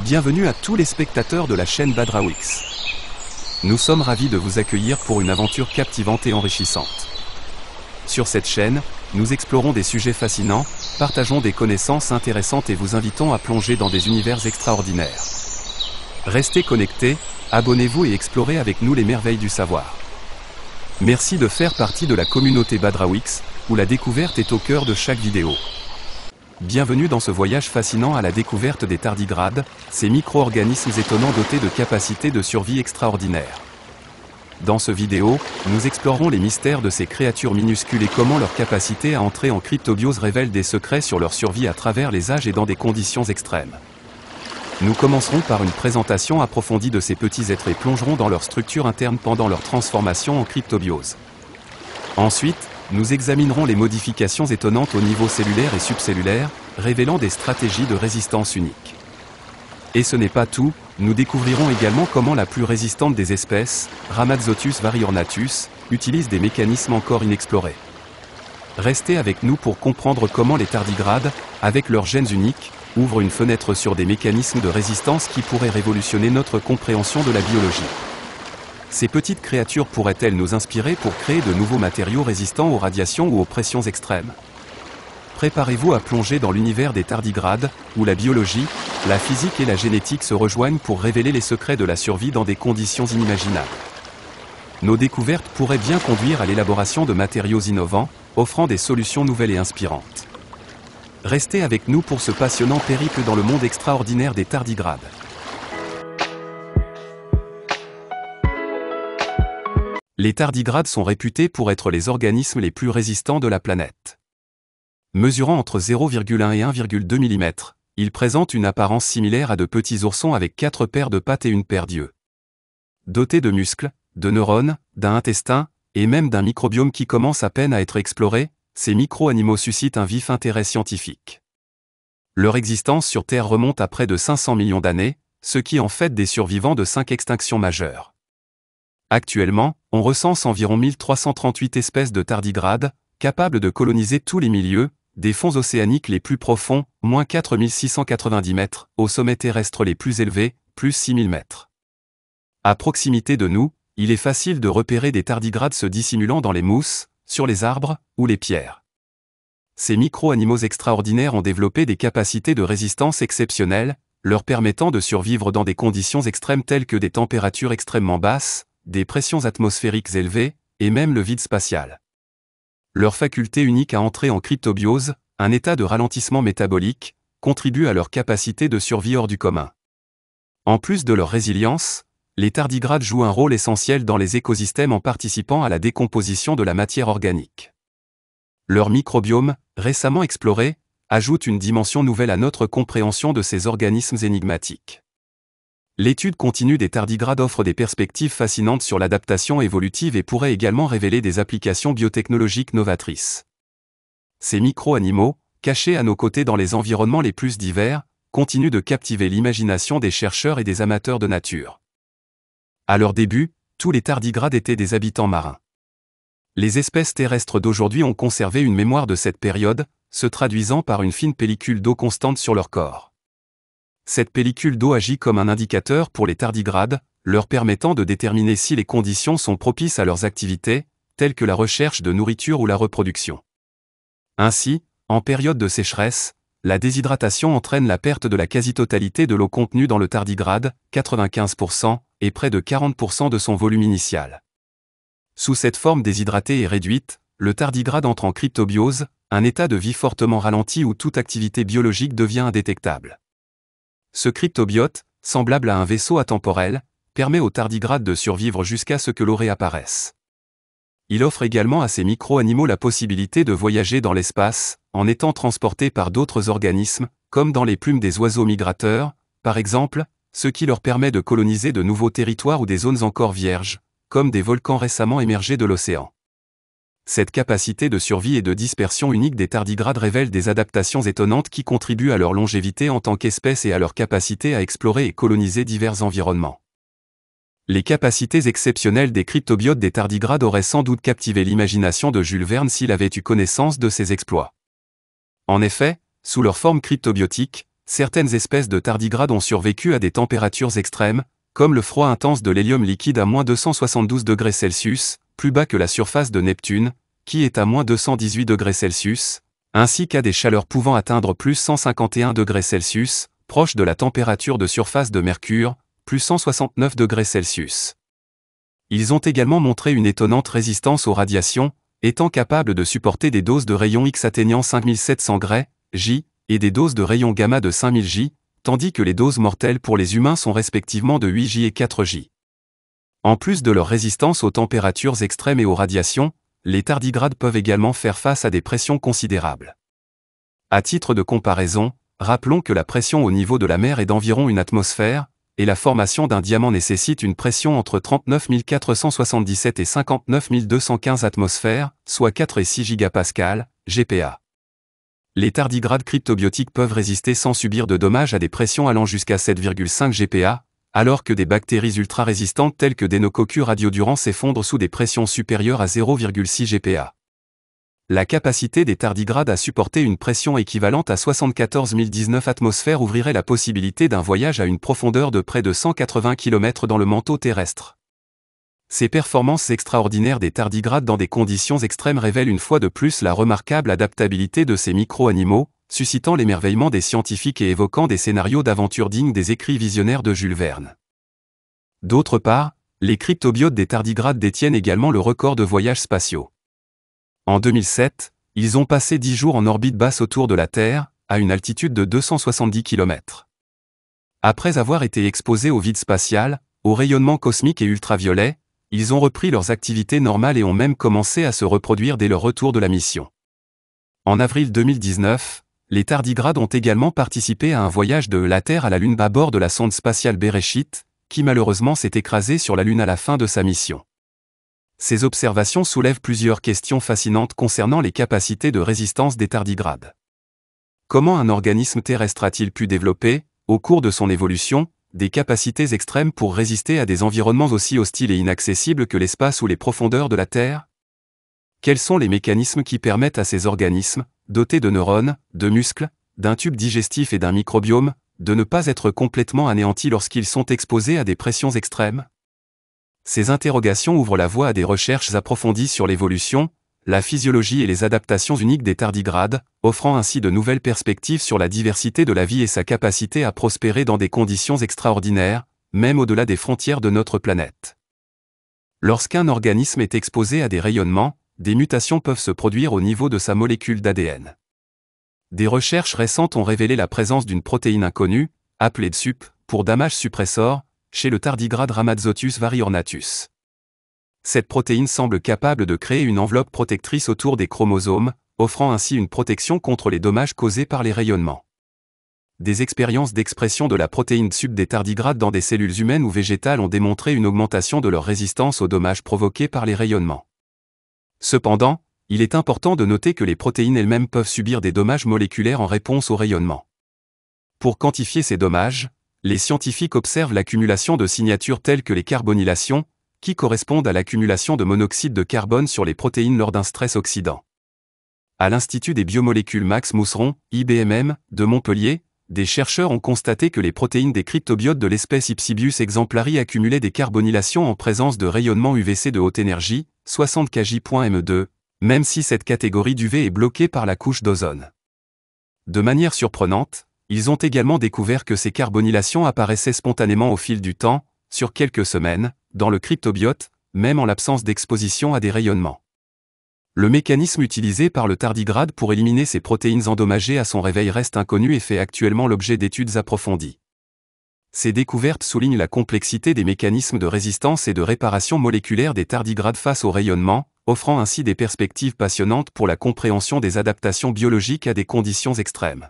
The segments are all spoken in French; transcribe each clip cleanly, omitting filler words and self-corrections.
Bienvenue à tous les spectateurs de la chaîne Badrawix. Nous sommes ravis de vous accueillir pour une aventure captivante et enrichissante. Sur cette chaîne, nous explorons des sujets fascinants, partageons des connaissances intéressantes et vous invitons à plonger dans des univers extraordinaires. Restez connectés, abonnez-vous et explorez avec nous les merveilles du savoir. Merci de faire partie de la communauté Badrawix, où la découverte est au cœur de chaque vidéo. Bienvenue dans ce voyage fascinant à la découverte des tardigrades, ces micro-organismes étonnants dotés de capacités de survie extraordinaires. Dans ce vidéo, nous explorerons les mystères de ces créatures minuscules et comment leur capacité à entrer en cryptobiose révèle des secrets sur leur survie à travers les âges et dans des conditions extrêmes. Nous commencerons par une présentation approfondie de ces petits êtres et plongerons dans leur structure interne pendant leur transformation en cryptobiose. Ensuite, nous examinerons les modifications étonnantes au niveau cellulaire et subcellulaire, révélant des stratégies de résistance uniques. Et ce n'est pas tout, nous découvrirons également comment la plus résistante des espèces, Rhamnozotus variornatus, utilise des mécanismes encore inexplorés. Restez avec nous pour comprendre comment les tardigrades, avec leurs gènes uniques, ouvrent une fenêtre sur des mécanismes de résistance qui pourraient révolutionner notre compréhension de la biologie. Ces petites créatures pourraient-elles nous inspirer pour créer de nouveaux matériaux résistants aux radiations ou aux pressions extrêmes? Préparez-vous à plonger dans l'univers des tardigrades, où la biologie, la physique et la génétique se rejoignent pour révéler les secrets de la survie dans des conditions inimaginables. Nos découvertes pourraient bien conduire à l'élaboration de matériaux innovants, offrant des solutions nouvelles et inspirantes. Restez avec nous pour ce passionnant périple dans le monde extraordinaire des tardigrades. Les tardigrades sont réputés pour être les organismes les plus résistants de la planète. Mesurant entre 0,1 et 1,2 mm, ils présentent une apparence similaire à de petits oursons avec 4 paires de pattes et une paire d'yeux. Dotés de muscles, de neurones, d'un intestin, et même d'un microbiome qui commence à peine à être exploré, ces micro-animaux suscitent un vif intérêt scientifique. Leur existence sur Terre remonte à près de 500 millions d'années, ce qui en fait des survivants de 5 extinctions majeures. Actuellement, on recense environ 1338 espèces de tardigrades, capables de coloniser tous les milieux, des fonds océaniques les plus profonds, moins 4690 mètres, aux sommets terrestres les plus élevés, plus 6000 mètres. À proximité de nous, il est facile de repérer des tardigrades se dissimulant dans les mousses, sur les arbres, ou les pierres. Ces micro-animaux extraordinaires ont développé des capacités de résistance exceptionnelles, leur permettant de survivre dans des conditions extrêmes telles que des températures extrêmement basses, des pressions atmosphériques élevées, et même le vide spatial. Leur faculté unique à entrer en cryptobiose, un état de ralentissement métabolique, contribue à leur capacité de survie hors du commun. En plus de leur résilience, les tardigrades jouent un rôle essentiel dans les écosystèmes en participant à la décomposition de la matière organique. Leur microbiome, récemment exploré, ajoute une dimension nouvelle à notre compréhension de ces organismes énigmatiques. L'étude continue des tardigrades offre des perspectives fascinantes sur l'adaptation évolutive et pourrait également révéler des applications biotechnologiques novatrices. Ces micro-animaux, cachés à nos côtés dans les environnements les plus divers, continuent de captiver l'imagination des chercheurs et des amateurs de nature. À leur début, tous les tardigrades étaient des habitants marins. Les espèces terrestres d'aujourd'hui ont conservé une mémoire de cette période, se traduisant par une fine pellicule d'eau constante sur leur corps. Cette pellicule d'eau agit comme un indicateur pour les tardigrades, leur permettant de déterminer si les conditions sont propices à leurs activités, telles que la recherche de nourriture ou la reproduction. Ainsi, en période de sécheresse, la déshydratation entraîne la perte de la quasi-totalité de l'eau contenue dans le tardigrade, 95%, et près de 40% de son volume initial. Sous cette forme déshydratée et réduite, le tardigrade entre en cryptobiose, un état de vie fortement ralenti où toute activité biologique devient indétectable. Ce cryptobiote, semblable à un vaisseau atemporel, permet aux tardigrades de survivre jusqu'à ce que l'eau réapparaisse. Il offre également à ces micro-animaux la possibilité de voyager dans l'espace, en étant transportés par d'autres organismes, comme dans les plumes des oiseaux migrateurs, par exemple, ce qui leur permet de coloniser de nouveaux territoires ou des zones encore vierges, comme des volcans récemment émergés de l'océan. Cette capacité de survie et de dispersion unique des tardigrades révèle des adaptations étonnantes qui contribuent à leur longévité en tant qu'espèce et à leur capacité à explorer et coloniser divers environnements. Les capacités exceptionnelles des cryptobiotes des tardigrades auraient sans doute captivé l'imagination de Jules Verne s'il avait eu connaissance de ces exploits. En effet, sous leur forme cryptobiotique, Certaines espèces de tardigrades ont survécu à des températures extrêmes, comme le froid intense de l'hélium liquide à -272°C, plus bas que la surface de Neptune, qui est à -218°C, ainsi qu'à des chaleurs pouvant atteindre +151°C, proche de la température de surface de Mercure, +169°C. Ils ont également montré une étonnante résistance aux radiations, étant capables de supporter des doses de rayons X atteignant 5700 J, et des doses de rayons gamma de 5000 J, tandis que les doses mortelles pour les humains sont respectivement de 8 J et 4 J. En plus de leur résistance aux températures extrêmes et aux radiations, les tardigrades peuvent également faire face à des pressions considérables. À titre de comparaison, rappelons que la pression au niveau de la mer est d'environ une atmosphère, et la formation d'un diamant nécessite une pression entre 39 477 et 59 215 atmosphères, soit 4 et 6 gigapascales, GPa. Les tardigrades cryptobiotiques peuvent résister sans subir de dommages à des pressions allant jusqu'à 7,5 GPa, alors que des bactéries ultra-résistantes telles que Deinococcus radiodurans s'effondrent sous des pressions supérieures à 0,6 GPa. La capacité des tardigrades à supporter une pression équivalente à 74 019 atmosphères ouvrirait la possibilité d'un voyage à une profondeur de près de 180 km dans le manteau terrestre. Ces performances extraordinaires des tardigrades dans des conditions extrêmes révèlent une fois de plus la remarquable adaptabilité de ces micro-animaux, suscitant l'émerveillement des scientifiques et évoquant des scénarios d'aventure dignes des écrits visionnaires de Jules Verne. D'autre part, les cryptobiotes des tardigrades détiennent également le record de voyages spatiaux. En 2007, ils ont passé 10 jours en orbite basse autour de la Terre, à une altitude de 270 km. Après avoir été exposés au vide spatial, aux rayonnements cosmiques et ultraviolets, ils ont repris leurs activités normales et ont même commencé à se reproduire dès leur retour de la mission. En avril 2019, les tardigrades ont également participé à un voyage de la Terre à la Lune à bord de la sonde spatiale Bereshit, qui malheureusement s'est écrasée sur la Lune à la fin de sa mission. Ces observations soulèvent plusieurs questions fascinantes concernant les capacités de résistance des tardigrades. Comment un organisme terrestre a-t-il pu développer, au cours de son évolution, des capacités extrêmes pour résister à des environnements aussi hostiles et inaccessibles que l'espace ou les profondeurs de la Terre? Quels sont les mécanismes qui permettent à ces organismes, dotés de neurones, de muscles, d'un tube digestif et d'un microbiome, de ne pas être complètement anéantis lorsqu'ils sont exposés à des pressions extrêmes? Ces interrogations ouvrent la voie à des recherches approfondies sur l'évolution, la physiologie et les adaptations uniques des tardigrades, offrant ainsi de nouvelles perspectives sur la diversité de la vie et sa capacité à prospérer dans des conditions extraordinaires, même au-delà des frontières de notre planète. Lorsqu'un organisme est exposé à des rayonnements, des mutations peuvent se produire au niveau de sa molécule d'ADN. Des recherches récentes ont révélé la présence d'une protéine inconnue, appelée DSUP, pour damage suppressor, chez le tardigrade Rhamazottus variornatus. Cette protéine semble capable de créer une enveloppe protectrice autour des chromosomes, offrant ainsi une protection contre les dommages causés par les rayonnements. Des expériences d'expression de la protéine DSUP des tardigrades dans des cellules humaines ou végétales ont démontré une augmentation de leur résistance aux dommages provoqués par les rayonnements. Cependant, il est important de noter que les protéines elles-mêmes peuvent subir des dommages moléculaires en réponse au rayonnement. Pour quantifier ces dommages, les scientifiques observent l'accumulation de signatures telles que les carbonylations, qui correspondent à l'accumulation de monoxyde de carbone sur les protéines lors d'un stress oxydant. À l'Institut des biomolécules Max Mousseron, IBMM, de Montpellier, des chercheurs ont constaté que les protéines des cryptobiotes de l'espèce Ipsibius exemplari accumulaient des carbonylations en présence de rayonnements UVC de haute énergie, 60 kJ/m2, même si cette catégorie d'UV est bloquée par la couche d'ozone. De manière surprenante, ils ont également découvert que ces carbonylations apparaissaient spontanément au fil du temps, sur quelques semaines, dans le cryptobiote, même en l'absence d'exposition à des rayonnements. Le mécanisme utilisé par le tardigrade pour éliminer ces protéines endommagées à son réveil reste inconnu et fait actuellement l'objet d'études approfondies. Ces découvertes soulignent la complexité des mécanismes de résistance et de réparation moléculaire des tardigrades face au rayonnement, offrant ainsi des perspectives passionnantes pour la compréhension des adaptations biologiques à des conditions extrêmes.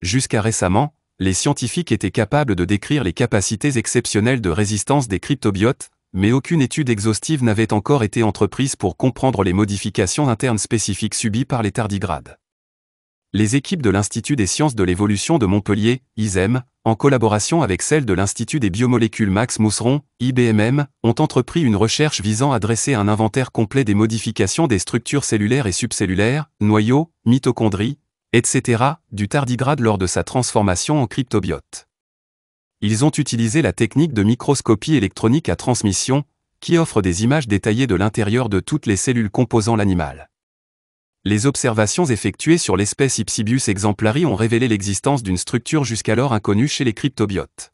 Jusqu'à récemment, les scientifiques étaient capables de décrire les capacités exceptionnelles de résistance des cryptobiotes, mais aucune étude exhaustive n'avait encore été entreprise pour comprendre les modifications internes spécifiques subies par les tardigrades. Les équipes de l'Institut des sciences de l'évolution de Montpellier, ISEM, en collaboration avec celles de l'Institut des biomolécules Max Mousseron, IBMM, ont entrepris une recherche visant à dresser un inventaire complet des modifications des structures cellulaires et subcellulaires, noyaux, mitochondries, etc., du tardigrade lors de sa transformation en cryptobiote. Ils ont utilisé la technique de microscopie électronique à transmission, qui offre des images détaillées de l'intérieur de toutes les cellules composant l'animal. Les observations effectuées sur l'espèce Ipsibius exemplari ont révélé l'existence d'une structure jusqu'alors inconnue chez les cryptobiotes.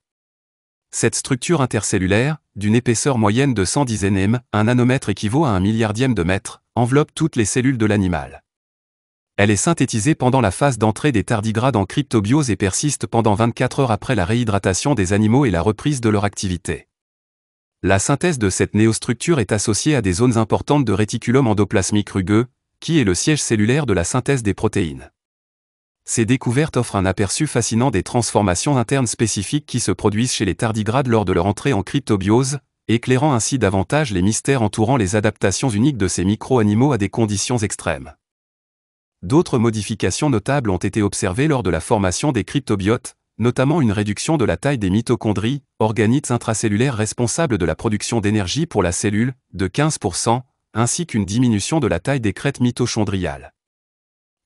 Cette structure intercellulaire, d'une épaisseur moyenne de 110 nm, un nanomètre équivaut à un milliardième de mètre, enveloppe toutes les cellules de l'animal. Elle est synthétisée pendant la phase d'entrée des tardigrades en cryptobiose et persiste pendant 24 heures après la réhydratation des animaux et la reprise de leur activité. La synthèse de cette néostructure est associée à des zones importantes de réticulum endoplasmique rugueux, qui est le siège cellulaire de la synthèse des protéines. Ces découvertes offrent un aperçu fascinant des transformations internes spécifiques qui se produisent chez les tardigrades lors de leur entrée en cryptobiose, éclairant ainsi davantage les mystères entourant les adaptations uniques de ces micro-animaux à des conditions extrêmes. D'autres modifications notables ont été observées lors de la formation des cryptobiotes, notamment une réduction de la taille des mitochondries, organites intracellulaires responsables de la production d'énergie pour la cellule, de 15%, ainsi qu'une diminution de la taille des crêtes mitochondriales.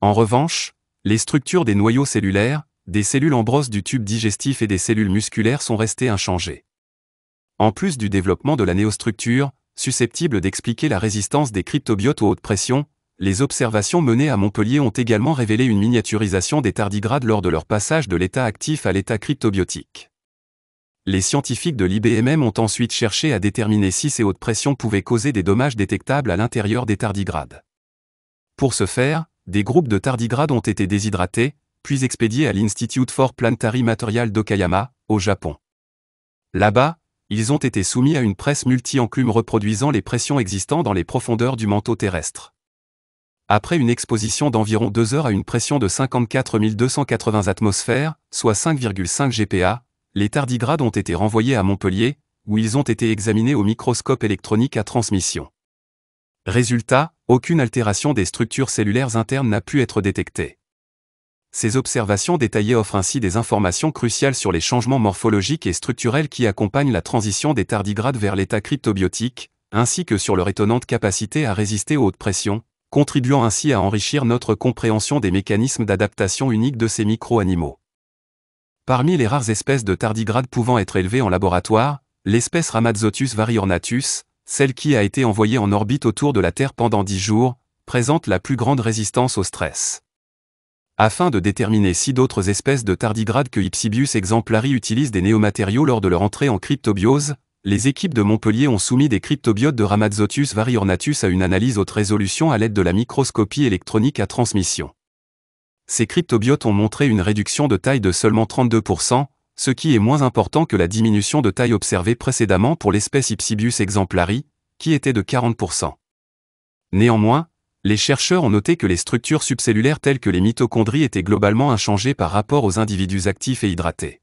En revanche, les structures des noyaux cellulaires, des cellules en brosse du tube digestif et des cellules musculaires sont restées inchangées. En plus du développement de la néostructure, susceptible d'expliquer la résistance des cryptobiotes aux hautes pressions, les observations menées à Montpellier ont également révélé une miniaturisation des tardigrades lors de leur passage de l'état actif à l'état cryptobiotique. Les scientifiques de l'IBMM ont ensuite cherché à déterminer si ces hautes pressions pouvaient causer des dommages détectables à l'intérieur des tardigrades. Pour ce faire, des groupes de tardigrades ont été déshydratés, puis expédiés à l'Institute for Planetary Materials d'Okayama, au Japon. Là-bas, ils ont été soumis à une presse multi-enclume reproduisant les pressions existantes dans les profondeurs du manteau terrestre. Après une exposition d'environ 2 heures à une pression de 54 280 atmosphères, soit 5,5 GPa, les tardigrades ont été renvoyés à Montpellier, où ils ont été examinés au microscope électronique à transmission. Résultat, aucune altération des structures cellulaires internes n'a pu être détectée. Ces observations détaillées offrent ainsi des informations cruciales sur les changements morphologiques et structurels qui accompagnent la transition des tardigrades vers l'état cryptobiotique, ainsi que sur leur étonnante capacité à résister aux hautes pressions, contribuant ainsi à enrichir notre compréhension des mécanismes d'adaptation uniques de ces micro-animaux. Parmi les rares espèces de tardigrades pouvant être élevées en laboratoire, l'espèce Rhamazzothus variornatus, celle qui a été envoyée en orbite autour de la Terre pendant 10 jours, présente la plus grande résistance au stress. Afin de déterminer si d'autres espèces de tardigrades que Ipsibius exemplari utilisent des néomatériaux lors de leur entrée en cryptobiose, les équipes de Montpellier ont soumis des cryptobiotes de Rhamazzothus variornatus à une analyse haute résolution à l'aide de la microscopie électronique à transmission. Ces cryptobiotes ont montré une réduction de taille de seulement 32%, ce qui est moins important que la diminution de taille observée précédemment pour l'espèce Ipsibius exemplari, qui était de 40%. Néanmoins, les chercheurs ont noté que les structures subcellulaires telles que les mitochondries étaient globalement inchangées par rapport aux individus actifs et hydratés.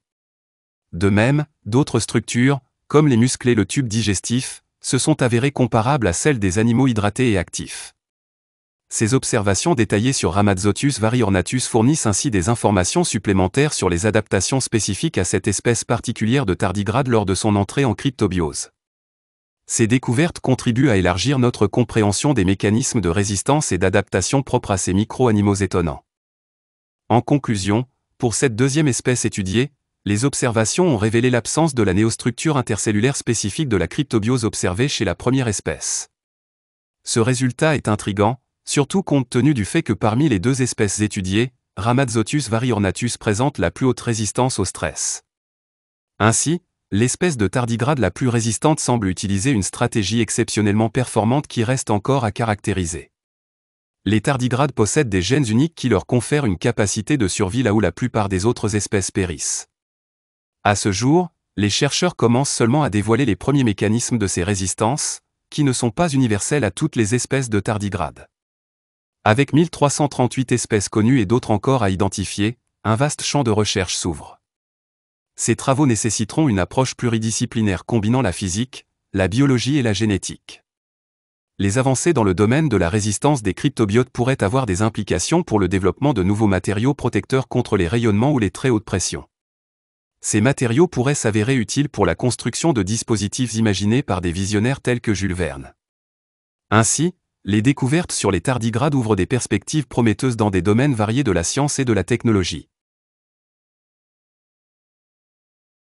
De même, d'autres structures, comme les muscles et le tube digestif, se sont avérées comparables à celles des animaux hydratés et actifs. Ces observations détaillées sur Rhamazzothus variornatus fournissent ainsi des informations supplémentaires sur les adaptations spécifiques à cette espèce particulière de tardigrade lors de son entrée en cryptobiose. Ces découvertes contribuent à élargir notre compréhension des mécanismes de résistance et d'adaptation propres à ces micro-animaux étonnants. En conclusion, pour cette deuxième espèce étudiée, les observations ont révélé l'absence de la néostructure intercellulaire spécifique de la cryptobiose observée chez la première espèce. Ce résultat est intrigant, surtout compte tenu du fait que parmi les deux espèces étudiées, Rhamazzothus variornatus présente la plus haute résistance au stress. Ainsi, l'espèce de tardigrade la plus résistante semble utiliser une stratégie exceptionnellement performante qui reste encore à caractériser. Les tardigrades possèdent des gènes uniques qui leur confèrent une capacité de survie là où la plupart des autres espèces périssent. À ce jour, les chercheurs commencent seulement à dévoiler les premiers mécanismes de ces résistances, qui ne sont pas universelles à toutes les espèces de tardigrades. Avec 1338 espèces connues et d'autres encore à identifier, un vaste champ de recherche s'ouvre. Ces travaux nécessiteront une approche pluridisciplinaire combinant la physique, la biologie et la génétique. Les avancées dans le domaine de la résistance des cryptobiotes pourraient avoir des implications pour le développement de nouveaux matériaux protecteurs contre les rayonnements ou les très hautes pressions. Ces matériaux pourraient s'avérer utiles pour la construction de dispositifs imaginés par des visionnaires tels que Jules Verne. Ainsi, Les découvertes sur les tardigrades ouvrent des perspectives prometteuses dans des domaines variés de la science et de la technologie.